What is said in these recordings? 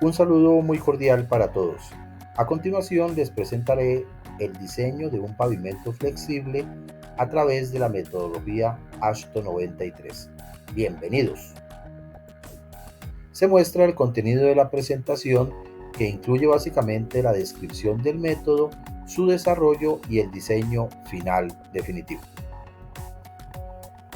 Un saludo muy cordial para todos. A continuación les presentaré el diseño de un pavimento flexible a través de la metodología ASHTO 93. Bienvenidos. Se muestra el contenido de la presentación que incluye básicamente la descripción del método, su desarrollo y el diseño final definitivo.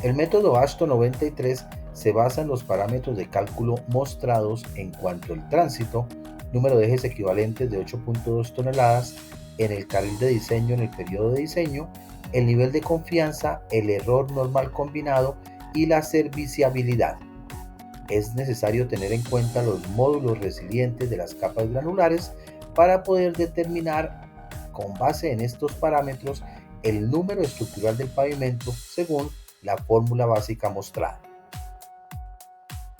El método ASHTO 93 se basa en los parámetros de cálculo mostrados en cuanto al tránsito, número de ejes equivalentes de 8.2 toneladas en el carril de diseño en el periodo de diseño, el nivel de confianza, el error normal combinado y la serviciabilidad. Es necesario tener en cuenta los módulos resilientes de las capas granulares para poder determinar, con base en estos parámetros, el número estructural del pavimento según la fórmula básica mostrada.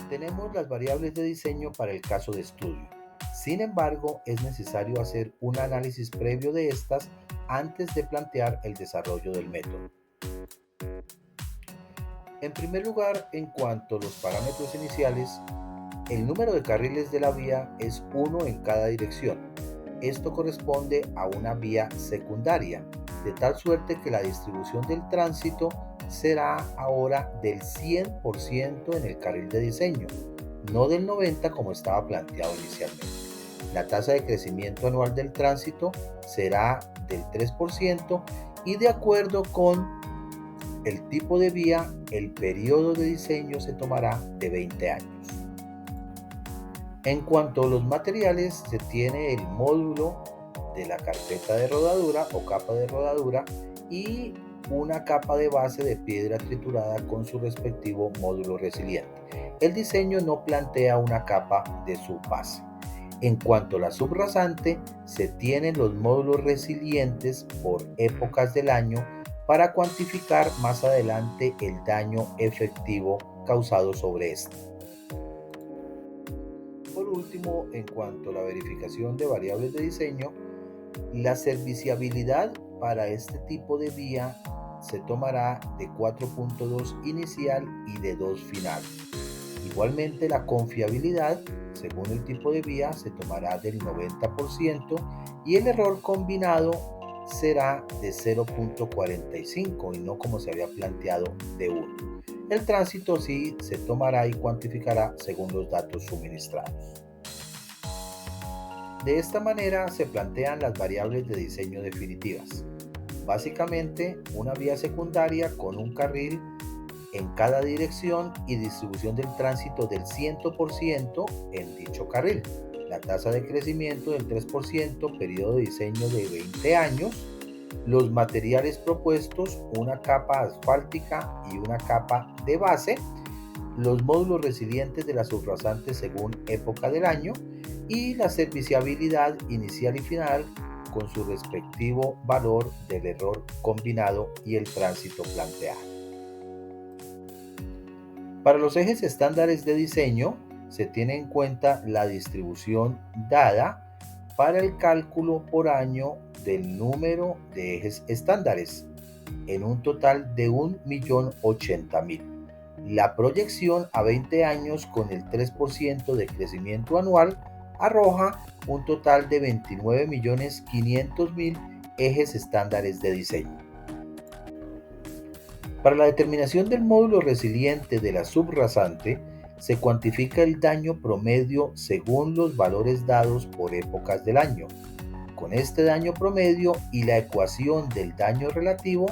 Tenemos las variables de diseño para el caso de estudio. Sin embargo, es necesario hacer un análisis previo de estas antes de plantear el desarrollo del método. En primer lugar, en cuanto a los parámetros iniciales, el número de carriles de la vía es 1 en cada dirección. Esto corresponde a una vía secundaria, de tal suerte que la distribución del tránsito será ahora del 100% en el carril de diseño, no del 90% como estaba planteado inicialmente. La tasa de crecimiento anual del tránsito será del 3% y de acuerdo con el tipo de vía, el periodo de diseño se tomará de 20 años. En cuanto a los materiales, se tiene el módulo de la carpeta de rodadura o capa de rodadura y una capa de base de piedra triturada con su respectivo módulo resiliente. El diseño no plantea una capa de subbase. En cuanto a la subrasante, se tienen los módulos resilientes por épocas del año para cuantificar más adelante el daño efectivo causado sobre este. Por último, en cuanto a la verificación de variables de diseño, la serviciabilidad para este tipo de vía se tomará de 4.2 inicial y de 2 final. Igualmente, la confiabilidad, según el tipo de vía, se tomará del 90% y el error combinado será de 0.45 y no como se había planteado de 1. El tránsito sí se tomará y cuantificará según los datos suministrados. De esta manera se plantean las variables de diseño definitivas. Básicamente, una vía secundaria con un carril en cada dirección y distribución del tránsito del 100% en dicho carril. La tasa de crecimiento del 3%, periodo de diseño de 20 años, los materiales propuestos, una capa asfáltica y una capa de base, los módulos resilientes de las subrasantes según época del año y la serviciabilidad inicial y final con su respectivo valor del error combinado y el tránsito planteado. Para los ejes estándares de diseño se tiene en cuenta la distribución dada para el cálculo por año del número de ejes estándares en un total de 1.080.000. La proyección a 20 años con el 3% de crecimiento anual arroja un total de 29.500.000 ejes estándares de diseño. Para la determinación del módulo resiliente de la subrasante, se cuantifica el daño promedio según los valores dados por épocas del año. Con este daño promedio y la ecuación del daño relativo,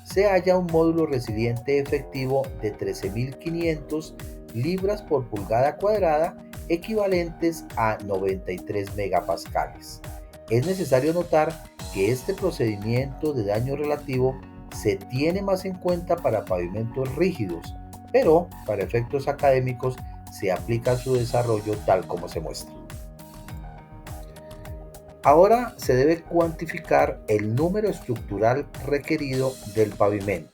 se halla un módulo resiliente efectivo de 13.500 libras por pulgada cuadrada, equivalentes a 93 megapascales. Es necesario notar que este procedimiento de daño relativo se tiene más en cuenta para pavimentos rígidos, pero para efectos académicos se aplica su desarrollo tal como se muestra. Ahora se debe cuantificar el número estructural requerido del pavimento.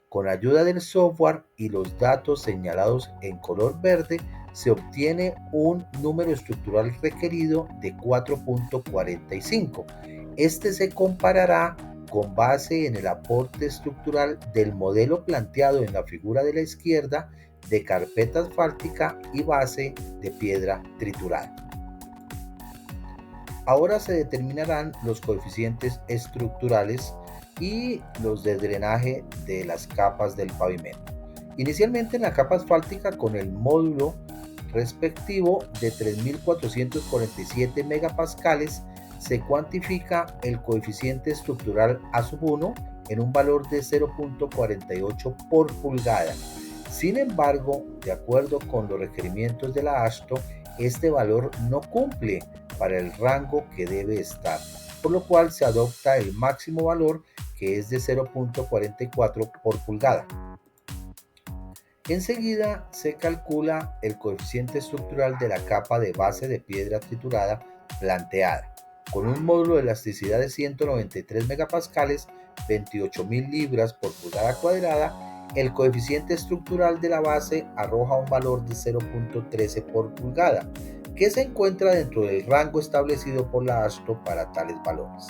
Con ayuda del software y los datos señalados en color verde, se obtiene un número estructural requerido de 4.45. Este se comparará con base en el aporte estructural del modelo planteado en la figura de la izquierda de carpeta asfáltica y base de piedra triturada. Ahora se determinarán los coeficientes estructurales y los de drenaje de las capas del pavimento. Inicialmente en la capa asfáltica con el módulo respectivo de 3.447 megapascales se cuantifica el coeficiente estructural A1 en un valor de 0.48 por pulgada. Sin embargo, de acuerdo con los requerimientos de la AASHTO, este valor no cumple para el rango que debe estar, por lo cual se adopta el máximo valor, que es de 0.44 por pulgada. Enseguida se calcula el coeficiente estructural de la capa de base de piedra triturada planteada. Con un módulo de elasticidad de 193 megapascales, 28.000 libras por pulgada cuadrada, el coeficiente estructural de la base arroja un valor de 0.13 por pulgada, que se encuentra dentro del rango establecido por la AASHTO para tales valores.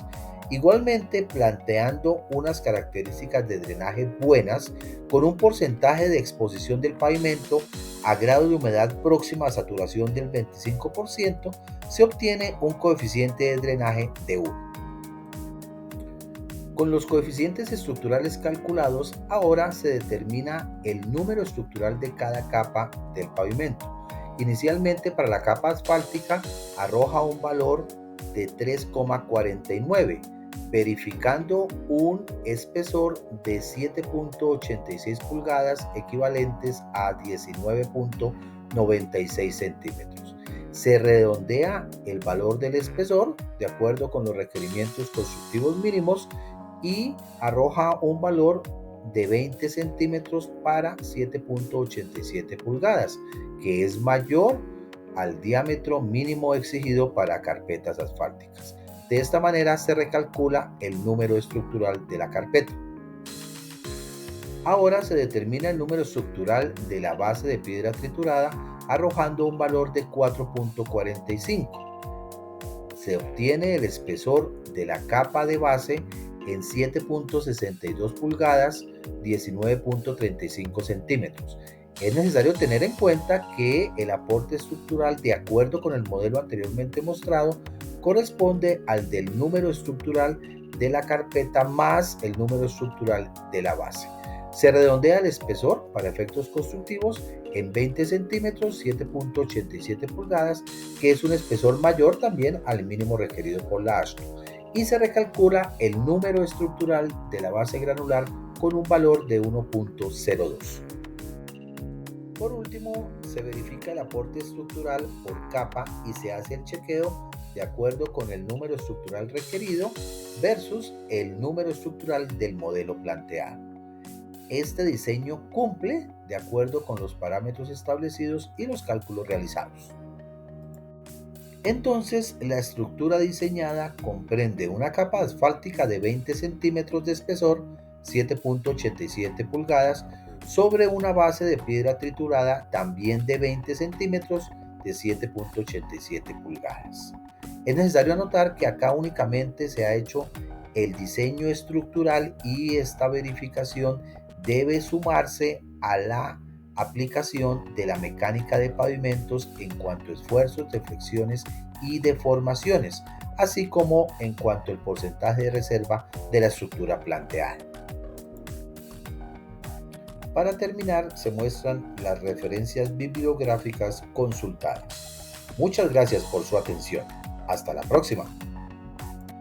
Igualmente, planteando unas características de drenaje buenas, con un porcentaje de exposición del pavimento a grado de humedad próxima a saturación del 25%, se obtiene un coeficiente de drenaje de 1. Con los coeficientes estructurales calculados, ahora se determina el número estructural de cada capa del pavimento. Inicialmente, para la capa asfáltica arroja un valor de 3,49, verificando un espesor de 7.86 pulgadas equivalentes a 19.96 centímetros. Se redondea el valor del espesor de acuerdo con los requerimientos constructivos mínimos y arroja un valor de 20 centímetros para 7.87 pulgadas, que es mayor al diámetro mínimo exigido para carpetas asfálticas. De esta manera se recalcula el número estructural de la carpeta. Ahora se determina el número estructural de la base de piedra triturada arrojando un valor de 4.45. Se obtiene el espesor de la capa de base en 7.62 pulgadas, 19.35 centímetros. Es necesario tener en cuenta que el aporte estructural, de acuerdo con el modelo anteriormente mostrado, corresponde al del número estructural de la carpeta más el número estructural de la base. Se redondea el espesor para efectos constructivos en 20 centímetros, 7.87 pulgadas, que es un espesor mayor también al mínimo requerido por la AASHTO. Y se recalcula el número estructural de la base granular con un valor de 1.02. Por último, se verifica el aporte estructural por capa y se hace el chequeo de acuerdo con el número estructural requerido versus el número estructural del modelo planteado. Este diseño cumple de acuerdo con los parámetros establecidos y los cálculos realizados. Entonces, la estructura diseñada comprende una capa asfáltica de 20 centímetros de espesor, 7.87 pulgadas, sobre una base de piedra triturada también de 20 centímetros de 7.87 pulgadas. Es necesario anotar que acá únicamente se ha hecho el diseño estructural y esta verificación debe sumarse a la aplicación de la mecánica de pavimentos en cuanto a esfuerzos, deflexiones y deformaciones, así como en cuanto al porcentaje de reserva de la estructura planteada. Para terminar, se muestran las referencias bibliográficas consultadas. Muchas gracias por su atención. Hasta la próxima.